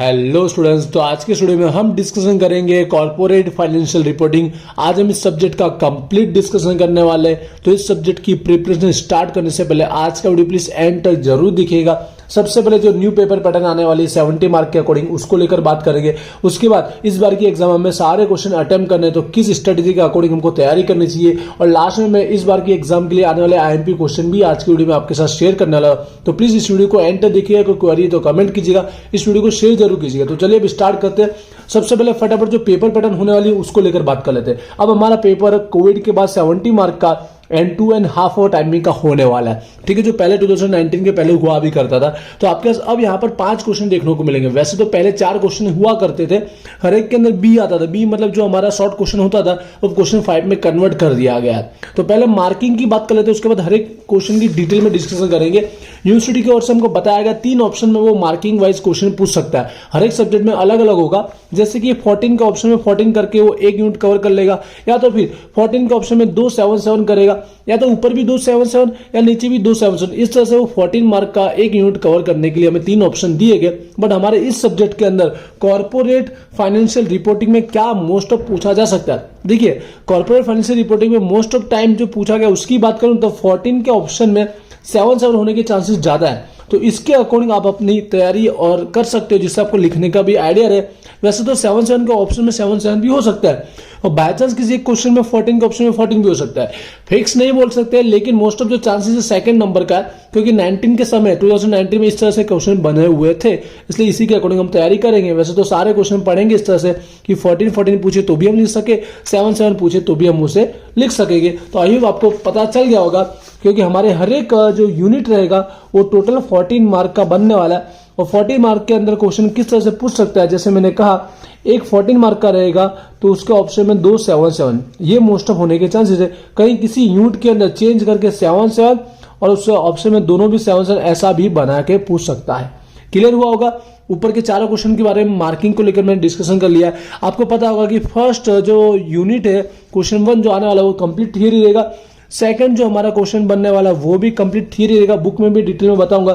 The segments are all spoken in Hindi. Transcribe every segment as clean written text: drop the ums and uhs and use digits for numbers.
हेलो स्टूडेंट्स, तो आज के स्टूडियो में हम डिस्कशन करेंगे कॉर्पोरेट फाइनेंशियल रिपोर्टिंग। आज हम इस सब्जेक्ट का कंप्लीट डिस्कशन करने वाले हैं। तो इस सब्जेक्ट की प्रिपरेशन स्टार्ट करने से पहले आज का वीडियो प्लीज एंड तक जरूर दिखेगा। सबसे पहले जो न्यू पेपर पैटर्न आने वाली है 70 मार्क के अकॉर्डिंग, उसको लेकर बात करेंगे। उसके बाद इस बार की एग्जाम में सारे क्वेश्चन अटेम्प्ट करने, तो किस स्ट्रेटेजी के अकॉर्डिंग हमको तैयारी करनी चाहिए, और लास्ट में मैं इस बार की एग्जाम के लिए आने वाले आईएमपी क्वेश्चन भी आज की वीडियो में आपके साथ शेयर करने वाला हूं। तो प्लीज इस वीडियो को एंड तक देखिएगा। कोई क्वेरी तो कमेंट कीजिएगा, इस वीडियो को शेयर जरूर कीजिएगा। तो चलिए अब स्टार्ट करते हैं। सबसे पहले फटाफट जो पेपर पैटर्न होने वाली है उसको लेकर बात कर लेते हैं। अब हमारा पेपर कोविड के बाद 70 मार्क का एंड 2.5 आवर टाइमिंग का होने वाला है। ठीक है, जो पहले 2019 के पहले हुआ भी करता था। तो आपके पास अब यहाँ पर 5 क्वेश्चन देखने को मिलेंगे। वैसे तो पहले 4 क्वेश्चन हुआ करते थे, हर एक के अंदर बी आता था। बी मतलब जो हमारा शॉर्ट क्वेश्चन होता था वो क्वेश्चन 5 में कन्वर्ट कर दिया गया है। तो पहले मार्किंग की बात कर लेते हैं, उसके बाद हर एक क्वेश्चन की डिटेल में डिस्कशन करेंगे। यूनिवर्सिटी की ओर से हमको बताया गया 3 ऑप्शन में वो मार्किंग वाइज क्वेश्चन पूछ सकता है। हर एक सब्जेक्ट में अलग अलग होगा। जैसे कि 14 का ऑप्शन में 14 करके वो 1 यूनिट कवर कर लेगा, या तो फिर 14 के ऑप्शन में 277 करेगा, या तो ऊपर भी 277 या नीचे भी 277। इस तरह से वो 14 मार्क का 1 यूनिट कवर करने के लिए हमें 3 ऑप्शन दिए गए। बट हमारे इस सब्जेक्ट के अंदर कॉर्पोरेट फाइनेंशियल रिपोर्टिंग में क्या मोस्ट ऑफ पूछा जा सकता है। देखिए, कॉर्पोरेट फाइनेंशियल रिपोर्टिंग में मोस्ट ऑफ टाइम जो पूछा गया उसकी बात करूं तो 14 के ऑप्शन में 77 होने के चांसेस ज्यादा है। तो इसके अकॉर्डिंग आप अपनी तैयारी और कर सकते हो, जिससे आपको लिखने का भी आइडिया रहे। वैसे तो 77 के ऑप्शन में 77 भी हो सकता है, और बाय चांस किसी एक क्वेश्चन में 14 के ऑप्शन में 14 भी हो सकता है। फिक्स नहीं बोल सकते, लेकिन मोस्ट ऑफ जो चांसेस है सेकंड नंबर का है, क्योंकि 19 के समय 2019 में इस तरह से क्वेश्चन बने हुए थे, इसलिए इसी के अकॉर्डिंग हम तैयारी करेंगे। वैसे तो सारे क्वेश्चन पढ़ेंगे इस तरह से कि 14 पूछे तो भी हम लिख सके, 7 पूछे तो भी हम उसे लिख सकेंगे। तो आई होप आपको पता चल गया होगा, क्योंकि हमारे हर एक जो यूनिट रहेगा वो टोटल 14 मार्क का बनने वाला है। और 14 मार्क के अंदर क्वेश्चन किस तरह से पूछ सकता है, जैसे मैंने कहा एक 14 मार्क का रहेगा तो उसके ऑप्शन में 277, ये मोस्ट ऑफ होने के चांसेस है। कहीं किसी यूनिट के अंदर चेंज करके 77 और उस ऑप्शन में दोनों भी 77 ऐसा भी बना के पूछ सकता है। क्लियर हुआ होगा। ऊपर के 4 क्वेश्चन के बारे में मार्किंग को लेकर मैंने डिस्कशन कर लिया है। आपको पता होगा कि फर्स्ट जो यूनिट है क्वेश्चन 1 जो आने वाला है वो कंप्लीट थियरी रहेगा। सेकंड जो हमारा क्वेश्चन बनने वाला वो भी कंप्लीट थियरी रहेगा, बुक में भी डिटेल में बताऊंगा।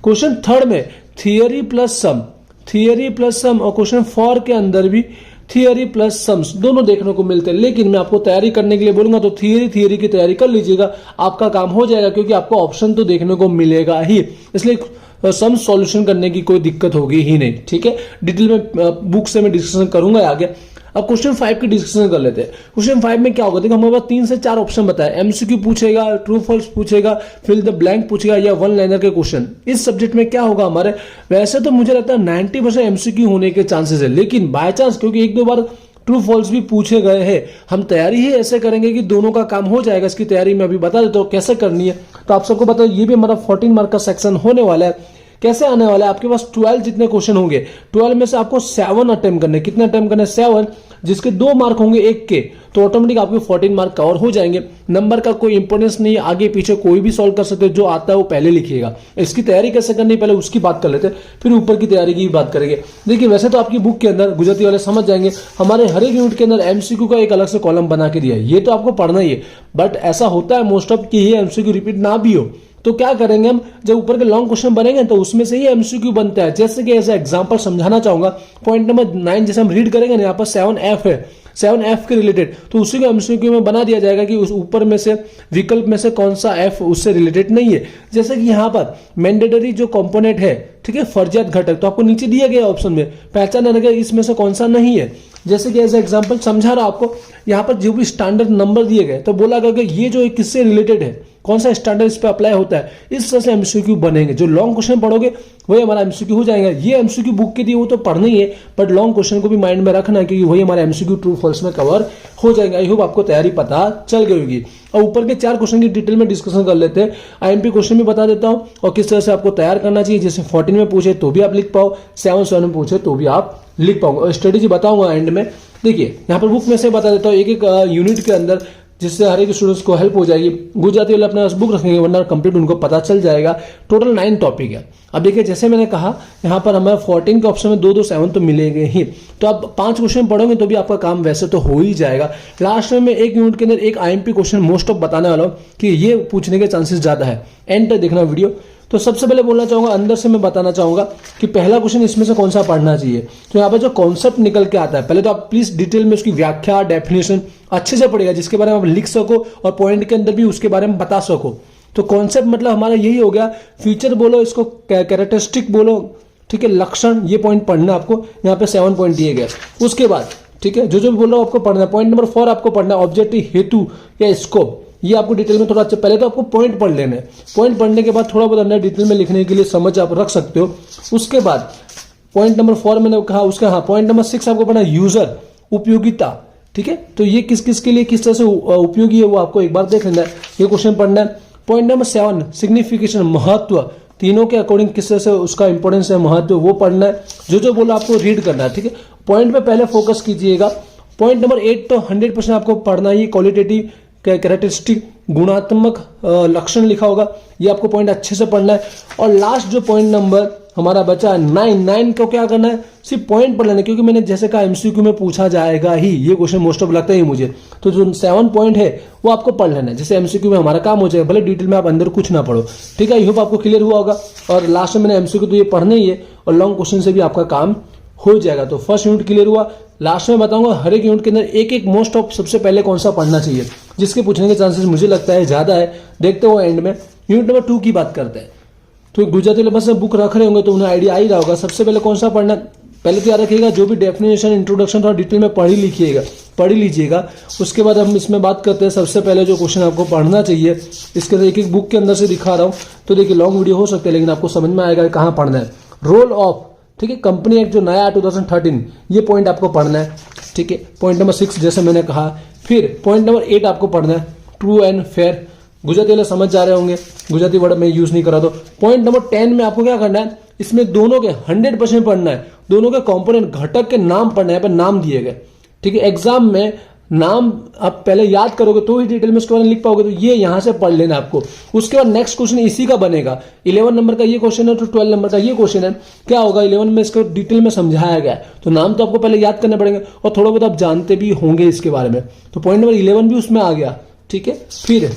क्वेश्चन 3 में थियरी प्लस सम, और क्वेश्चन 4 के अंदर भी थियरी प्लस सम्स दोनों देखने को मिलते हैं। लेकिन मैं आपको तैयारी करने के लिए बोलूंगा तो थियरी की तैयारी कर लीजिएगा, आपका काम हो जाएगा, क्योंकि आपको ऑप्शन तो देखने को मिलेगा ही, इसलिए सम सॉल्यूशन करने की कोई दिक्कत होगी ही नहीं। ठीक है, डिटेल में बुक से मैं डिस्कशन करूंगा आगे। अब क्वेश्चन 5 की डिस्कशन कर लेते हैं। क्वेश्चन 5 में क्या होगा, देखो हमारे पास 3 से 4 ऑप्शन बताए। एमसीक्यू पूछेगा, ट्रू फॉल्स पूछेगा, फिल द ब्लैंक पूछेगा, या वन लाइनर के क्वेश्चन। इस सब्जेक्ट में क्या होगा हमारे, वैसे तो मुझे लगता है 90% एमसीक्यू होने के चांसेस है, लेकिन बाय चांस क्योंकि 1-2 बार ट्रू फॉल्स भी पूछे गए हैं, हम तैयारी ही ऐसे करेंगे कि दोनों का काम हो जाएगा। इसकी तैयारी मैं अभी बता देता हूँ कैसे करनी है। तो आप सबको पता है ये भी हमारा 14 मार्क का सेक्शन होने वाला है। कैसे आने वाला है, आपके पास 12 जितने क्वेश्चन होंगे, 12 में से आपको 7 अटेम्प्ट करने। कितने अटेम्प्ट करने, 7, जिसके 2 मार्क होंगे 1 के, तो ऑटोमेटिक आपके 14 मार्क कवर हो जाएंगे। नंबर का कोई इंपोर्टेंस नहीं, आगे पीछे कोई भी सॉल्व कर सकते हो, जो आता है वो पहले लिखिएगा। इसकी तैयारी कैसे करनी पहले उसकी बात कर लेते हैं, फिर ऊपर की तैयारी की बात करेंगे। देखिए, वैसे तो आपकी बुक के अंदर गुजराती वाले समझ जाएंगे, हमारे हर एक यूनिट के अंदर एमसीक्यू का एक अलग से कॉलम बना के दिया है, ये तो आपको पढ़ना ही है। बट ऐसा होता है मोस्ट ऑफ कि ये एमसीक्यू रिपीट ना भी हो, तो क्या करेंगे हम, जब ऊपर के लॉन्ग क्वेश्चन बनेंगे तो उसमें से ही एमसीक्यू बनता है। जैसे कि ऐसा एग्जांपल समझाना चाहूंगा, पॉइंट नंबर 9 जैसे हम रीड करेंगे ना, यहाँ पर 7F है, 7F के रिलेटेड, तो उसी को एमसीक्यू में बना दिया जाएगा कि उस ऊपर में से विकल्प में से कौन सा F उससे रिलेटेड नहीं है। जैसे कि यहाँ पर मैंडेटरी जो कंपोनेंट है, ठीक है, फर्जियात घटक, तो आपको नीचे दिया गया ऑप्शन में पहचान रहेगा इसमें से कौन सा नहीं है। जैसे कि एज एग्जांपल समझा रहा आपको, यहाँ पर जो भी स्टैंडर्ड नंबर दिए गए तो बोला गया कि ये जो किससे रिलेटेड है, कौन सा स्टैंडर्ड इस पे अप्लाई होता है, इस तरह से एमसीक्यू बनेंगे। जो लॉन्ग क्वेश्चन पढ़ोगे वही हमारा एमसीक्यू हो जाएगा। ये एमसीक्यू बुक के दिए वो तो पढ़ना ही है, बट लॉन्ग क्वेश्चन को भी माइंड में रखना है, क्योंकि वही हमारा एमसीक्यू ट्रू फॉल्स में कवर हो जाएगा। आई होप आपको तैयारी पता चल गई होगी। और ऊपर के 4 क्वेश्चन की डिटेल में डिस्कशन कर लेते हैं। आईएमपी क्वेश्चन भी बता देता हूँ और किस तरह से आपको तैयार करना चाहिए। जैसे 14 में पूछे तो भी आप लिख पाओ, 7 में पूछे तो भी आप लिख पाओगे, और स्ट्रेटेजी बताऊंगा एंड में। देखिए, यहाँ पर बुक में से बता देता हूँ एक एक यूनिट के अंदर, जिससे हर एक स्टूडेंट्स को हेल्प हो जाएगी। गुजराती वाले अपना बुक रखेंगे, वरना कंप्लीट उनको पता चल जाएगा। टोटल 9 टॉपिक है। अब देखिए, जैसे मैंने कहा यहाँ पर हमें 14 के ऑप्शन में 2-2-7 तो मिलेंगे ही, तो आप 5 क्वेश्चन पढ़ोगे तो भी आपका काम वैसे तो हो ही जाएगा। लास्ट में मैं एक यूनिट के अंदर एक आईएमपी क्वेश्चन मोस्ट ऑफ बताने वाला हूँ कि ये पूछने के चांसेस ज्यादा है। एंड तक देखना वीडियो। तो सबसे पहले बोलना चाहूंगा, अंदर से मैं बताना चाहूंगा कि पहला क्वेश्चन इसमें से कौन सा पढ़ना चाहिए। तो यहाँ पर जो कॉन्सेप्ट निकल के आता है, पहले तो आप प्लीज डिटेल में उसकी व्याख्या, डेफिनेशन अच्छे से पढ़ेगा, जिसके बारे में आप लिख सको और पॉइंट के अंदर भी उसके बारे में बता सको। तो कॉन्सेप्ट मतलब हमारा यही हो गया, फीचर बोलो, इसको कैरेक्टरिस्टिक बोलो, ठीक है, लक्षण, ये पॉइंट पढ़ना आपको। यहाँ पे 7 पॉइंट दिए गए। उसके बाद ठीक है, जो जो बोल रहा हूं आपको पढ़ना है। पॉइंट नंबर 4 आपको पढ़ना है, ऑब्जेक्टिव, हेतु या स्कोप। ये आपको डिटेल में थोड़ा अच्छा, पहले तो आपको पॉइंट पढ़ लेने हैं। पॉइंट पढ़ने के बाद थोड़ा बहुत अंदर डिटेल में लिखने के लिए समझ आप रख सकते हो। उसके बाद पॉइंट नंबर 4 मैंने कहा, उसका हाँ पॉइंट नंबर 6 आपको पढ़ना है, यूजर, उपयोगिता। ठीक है, तो ये किस किस के लिए किस तरह से उपयोगी है वो आपको एक बार देख लेना है, ये क्वेश्चन पढ़ना है। पॉइंट नंबर 7 सिग्निफिकेशन, महत्व, तीनों के अकॉर्डिंग किस तरह से उसका इंपॉर्टेंस है, महत्व, वो पढ़ना है। जो जो बोला आपको रीड करना है। ठीक है, पॉइंट पे पहले फोकस कीजिएगा। पॉइंट नंबर 8 तो 100% आपको पढ़ना है, क्वालिटेटिव कैरेक्टरिस्टिक, गुणात्मक लक्षण लिखा होगा, ये आपको पॉइंट अच्छे से पढ़ना है। और लास्ट जो पॉइंट नंबर हमारा बचा है 9 को क्या करना है, सिर्फ पॉइंट पढ़ लेना, क्योंकि मैंने जैसे कहा एमसीक्यू में पूछा जाएगा ही, ये क्वेश्चन मोस्ट ऑफ लगता है मुझे। तो जो 7 पॉइंट है वो आपको पढ़ लेना है, जैसे एमसीक्यू में हमारा काम हो जाए, भले डिटेल में आप अंदर कुछ ना पढ़ो। ठीक है, आई होप आपको क्लियर हुआ होगा। और लास्ट में मैंने एमसीक्यू तो ये पढ़ना ही है, और लॉन्ग क्वेश्चन से भी आपका काम हो जाएगा। तो फर्स्ट यूनिट क्लियर हुआ। लास्ट में बताऊंगा हर एक यूनिट के अंदर एक एक मोस्ट ऑफ सबसे पहले कौन सा पढ़ना चाहिए, जिसके पूछने के चांसेस मुझे लगता है ज्यादा है। देखते हो एंड में। यूनिट नंबर 2 की बात करते हैं। तो गुजराती सिलेबस में बुक रख रहे होंगे तो उन्हें आइडिया आ ही रहा होगा। सबसे पहले कौन सा पढ़ना, पहले तो याद रखिएगा जो भी डेफिनेशन, इंट्रोडक्शन थोड़ा डिटेल में पढ़ लीजिएगा। उसके बाद हम इसमें बात करते हैं, सबसे पहले जो क्वेश्चन आपको पढ़ना चाहिए, इसके एक एक बुक के अंदर से दिखा रहा हूं। तो देखिए लॉन्ग वीडियो हो सकता है, लेकिन आपको समझ में आएगा कहाँ पढ़ना है। रोल ऑफ, ठीक है, कंपनी एक्ट जो नया 2013, ये पॉइंट आपको पढ़ना है। ठीक है, पॉइंट नंबर 6 जैसे मैंने कहा। फिर पॉइंट नंबर 8 आपको पढ़ना है, ट्रू एंड फेयर। गुजराती वाले समझ जा रहे होंगे, गुजराती वर्ड में यूज नहीं करा। तो पॉइंट नंबर 10 में आपको क्या करना है, इसमें दोनों के 100% पढ़ना है, दोनों के कंपोनेंट, घटक के नाम पढ़ना है। यहाँ पे नाम दिए गए। ठीक है, एग्जाम में नाम आप पहले याद करोगे तो ही डिटेल में उसके बारे में लिख पाओगे। तो ये यहां से पढ़ लेना आपको। उसके बाद नेक्स्ट क्वेश्चन इसी का बनेगा। 11 नंबर का ये क्वेश्चन है, तो 12 नंबर का ये क्वेश्चन है। क्या होगा 11 में, इसको डिटेल में समझाया गया है। तो नाम तो आपको पहले याद करने पड़ेंगे, और थोड़ा बहुत आप जानते भी होंगे इसके बारे में। तो पॉइंट नंबर 11 भी उसमें आ गया। ठीक है, फिर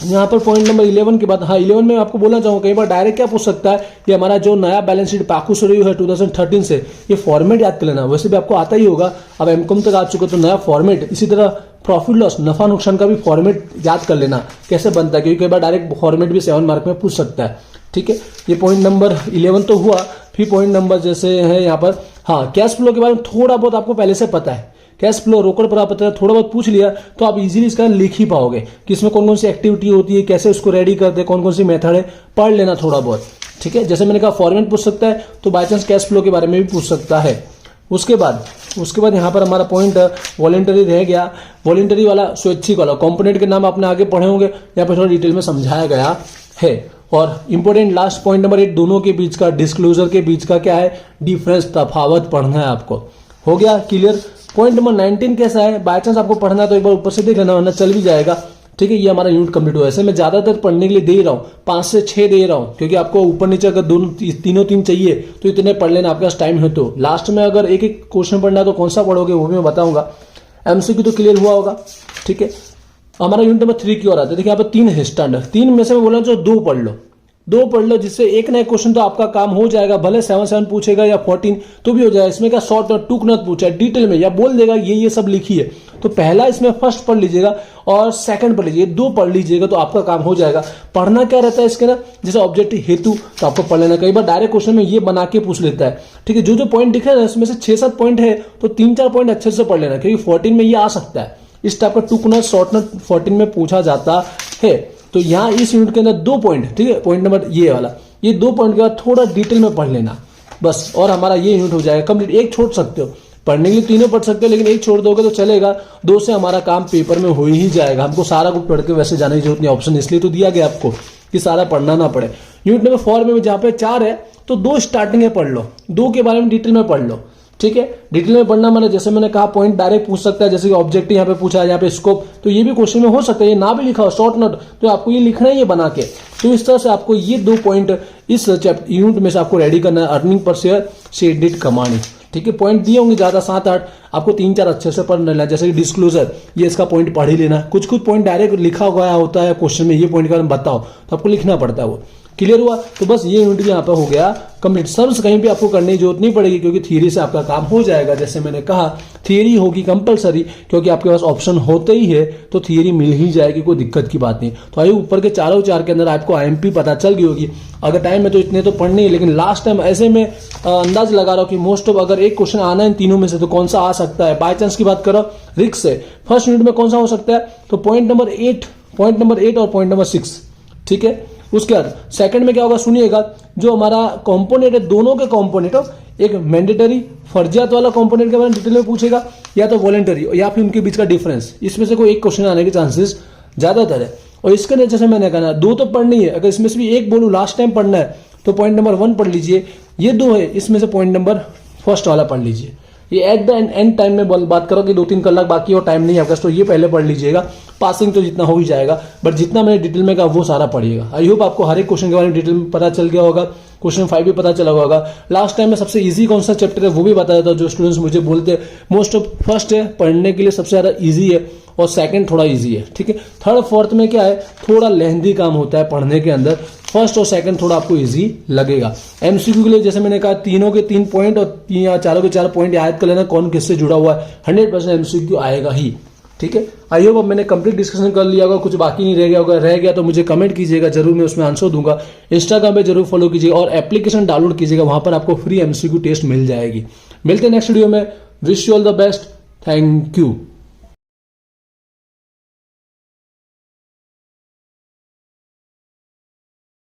यहाँ पर पॉइंट नंबर 11 के बाद, हाँ 11 में आपको बोलना चाहूंगा, कई बार डायरेक्ट क्या पूछ सकता है, ये हमारा जो नया बैलेंस शीट पाकू शुरू है 2013 से, ये फॉर्मेट याद कर लेना। वैसे भी आपको आता ही होगा, अब एमकॉम तक आ चुके तो नया फॉर्मेट। इसी तरह प्रॉफिट लॉस, नफा नुकसान का भी फॉर्मेट याद कर लेना कैसे बनता है, क्योंकि कई बार डायरेक्ट फॉर्मेट भी 7 मार्क में पूछ सकता है। ठीक है, ये पॉइंट नंबर 11 तो हुआ। फिर पॉइंट नंबर जैसे है यहाँ पर, हाँ कैश फ्लो के बारे में थोड़ा बहुत आपको पहले से पता है। कैश फ्लो, रोकड़ प्राप्त थोड़ा बहुत पूछ लिया तो आप इजीली इसका लिख ही पाओगे कि इसमें कौन कौन सी एक्टिविटी होती है, कैसे उसको रेडी करते हैं, कौन कौन सी मेथड है, पढ़ लेना थोड़ा बहुत। ठीक है, जैसे मैंने कहा फॉर्मेट पूछ सकता है, तो बाय चांस कैश फ्लो के बारे में भी पूछ सकता है। उसके बाद यहाँ पर हमारा पॉइंट वॉलेंटरी रह गया। वॉलेंटरी वाला, स्वैच्छिक वाला, कंपोनेंट के नाम आपने आगे पढ़े होंगे, यहाँ पर थोड़ा डिटेल में समझाया गया है। और इंपोर्टेंट लास्ट पॉइंट नंबर 8, दोनों के बीच का, डिस्क्लोजर के बीच का क्या है, डिफरेंस, तफावत पढ़ना है आपको। हो गया क्लियर। पॉइंट नंबर 19 कैसा है, बाय चांस आपको पढ़ना है तो एक बार ऊपर से देख लेना, वरना चल भी जाएगा। ठीक है, ये हमारा यूनिट कंप्लीट हुआ। ऐसे मैं ज्यादातर पढ़ने के लिए दे ही रहा हूँ, 5 से 6 दे रहा हूँ, क्योंकि आपको ऊपर नीचे अगर तीनों तीन चाहिए तो इतने पढ़ लेना, आपके पास टाइम है तो। लास्ट में अगर एक एक क्वेश्चन पढ़ना है तो कौन सा पढ़ोगे वो भी मैं बताऊंगा। एमसीक्यू तो क्लियर हुआ होगा। ठीक है, हमारा यूनिट नंबर 3 की ओर आता है। देखिए यहाँ पर 3 है स्टैंडर्ड, 3 में से मैं बोल रहा हूँ 2 पढ़ लो, जिससे एक ना एक क्वेश्चन तो आपका काम हो जाएगा। भले 7 पूछेगा या 14 तो भी हो जाएगा। इसमें क्या शॉर्ट नोट, टूक नोट पूछा है डिटेल में, या बोल देगा ये सब लिखी है। तो पहला इसमें फर्स्ट पढ़ लीजिएगा और सेकंड पढ़ लीजिए, 2 पढ़ लीजिएगा तो आपका काम हो जाएगा। पढ़ना क्या रहता है इसके ना, जैसे ऑब्जेक्टिव, हेतु, तो आपको पढ़ लेना। कई बार डायरेक्ट क्वेश्चन में ये बना के पूछ लेता है। ठीक है, जो जो पॉइंट दिख रहा है इसमें से 6-7 पॉइंट है, तो 3-4 पॉइंट अच्छे से पढ़ लेना, क्योंकि 14 में ये आ सकता है। इस टाइप का टूक नोट, शॉर्ट नोट 14 में पूछा जाता है। तो यहाँ इस यूनिट के अंदर 2 पॉइंट, ठीक है, पॉइंट नंबर ये वाला, ये 2 पॉइंट के बाद थोड़ा डिटेल में पढ़ लेना बस, और हमारा ये यूनिट हो जाएगा कंप्लीट। एक छोड़ सकते हो, पढ़ने के लिए तीनों पढ़ सकते हो, लेकिन एक छोड़ दोगे तो चलेगा। 2 से हमारा काम पेपर में हो ही जाएगा। हमको सारा कुछ पढ़ के वैसे जाने की जरूरत नहीं, ऑप्शन इसलिए तो दिया गया आपको कि सारा पढ़ना ना पड़े। यूनिट नंबर 4 में जहाँ पे 4 है तो 2 स्टार्टिंग है पढ़ लो, 2 के बारे में डिटेल में पढ़ लो। ठीक है, डिटेल में पढ़ना मैंने जैसे मैंने कहा पॉइंट डायरेक्ट पूछ सकता है, जैसे कि ऑब्जेक्टिव यहाँ पे पूछा है, यहाँ पे स्कोप, तो ये भी क्वेश्चन में हो सकता है। ये ना भी लिखा हो शॉर्ट नोट, तो आपको ये लिखना ही है बना के। तो इस तरह से आपको ये 2 पॉइंट इस यूनिट में से आपको रेडी करना है। अर्निंग पर शेयर, शेडेड कमानी। ठीक है, पॉइंट दिए होंगे ज्यादा 7-8, आपको 3-4 अच्छे से पढ़ लेना। जैसे कि डिस्क्लोजर, ये इसका पॉइंट पढ़ ही लेना। कुछ पॉइंट डायरेक्ट लिखा हुआ होता है क्वेश्चन में, ये पॉइंट का बताओ, तो आपको लिखना पड़ता है वो। क्लियर हुआ? तो बस ये यूनिट भी यहाँ पे हो गया कंप्लीट। सम्स कहीं भी आपको करने की जरूरत नहीं पड़ेगी क्योंकि थियरी से आपका काम हो जाएगा। जैसे मैंने कहा थियरी होगी कंपलसरी क्योंकि आपके पास ऑप्शन होते ही है तो थियरी मिल ही जाएगी, कोई दिक्कत की बात नहीं। तो आइए ऊपर के चारों चार के अंदर आपको आईएमपी पता चल गई होगी। अगर टाइम में तो इतने तो पढ़ने ही, लेकिन लास्ट टाइम ऐसे में अंदाज लगा रहा हूं कि मोस्ट ऑफ अगर एक क्वेश्चन आना है इन तीनों में से तो कौन सा आ सकता है। बाय चांस की बात करो रिक्स से फर्स्ट यूनिट में कौन सा हो सकता है, तो पॉइंट नंबर 8 और पॉइंट नंबर 6, ठीक है। उसके बाद सेकंड में क्या होगा सुनिएगा, जो हमारा कंपोनेंट है दोनों के कंपोनेंट, एक मैंडेटरी फर्जियात वाला कंपोनेंट के बारे में डिटेल में पूछेगा या तो वॉलेंटरी या फिर उनके बीच का डिफरेंस, इसमें से कोई एक क्वेश्चन आने के चांसेस ज्यादातर है। और इसके अंदर जैसे मैंने कहा दो तो पढ़नी है, अगर इसमें से भी एक बोलूं लास्ट टाइम पढ़ना है तो पॉइंट नंबर 1 पढ़ लीजिए, ये 2 है इसमें से पॉइंट नंबर फर्स्ट वाला पढ़ लीजिए। ये एट द एंड टाइम में बात करो कि 2-3 कलाक बाकी और टाइम नहीं है आपका, तो ये पहले पढ़ लीजिएगा। पासिंग तो जितना हो ही जाएगा, बट जितना मैंने डिटेल में कहा वो सारा पढ़िएगा। आई होप आपको हर एक क्वेश्चन के बारे में डिटेल में पता चल गया होगा। क्वेश्चन 5 भी पता चला होगा। लास्ट टाइम में सबसे इजी कौन सा चैप्टर है वो भी बताया था। जो स्टूडेंट्स मुझे बोलते हैं मोस्ट ऑफ फर्स्ट है पढ़ने के लिए सबसे ज्यादा इजी है और सेकंड थोड़ा इजी है, ठीक है। थर्ड फोर्थ में क्या है, थोड़ा लेंथी काम होता है पढ़ने के अंदर। फर्स्ट और सेकंड थोड़ा आपको इजी लगेगा। एमसीक्यू के लिए जैसे मैंने कहा तीनों के 3 पॉइंट और चारों के 4 पॉइंट याद कर लेना कौन किससे जुड़ा हुआ है। 100% एमसीक्यू आएगा ही, ठीक है। आई होप अब मैंने कंप्लीट डिस्कशन कर लिया होगा, कुछ बाकी नहीं रह गया होगा। रह गया तो मुझे कमेंट कीजिएगा, जरूर मैं उसमें आंसर दूंगा। इंस्टाग्राम पे जरूर फॉलो कीजिएगा और एप्लीकेशन डाउनलोड कीजिएगा, वहां पर आपको फ्री एमसीक्यू टेस्ट मिल जाएगी। मिलते हैं नेक्स्ट वीडियो में। Wish you all the best, thank you.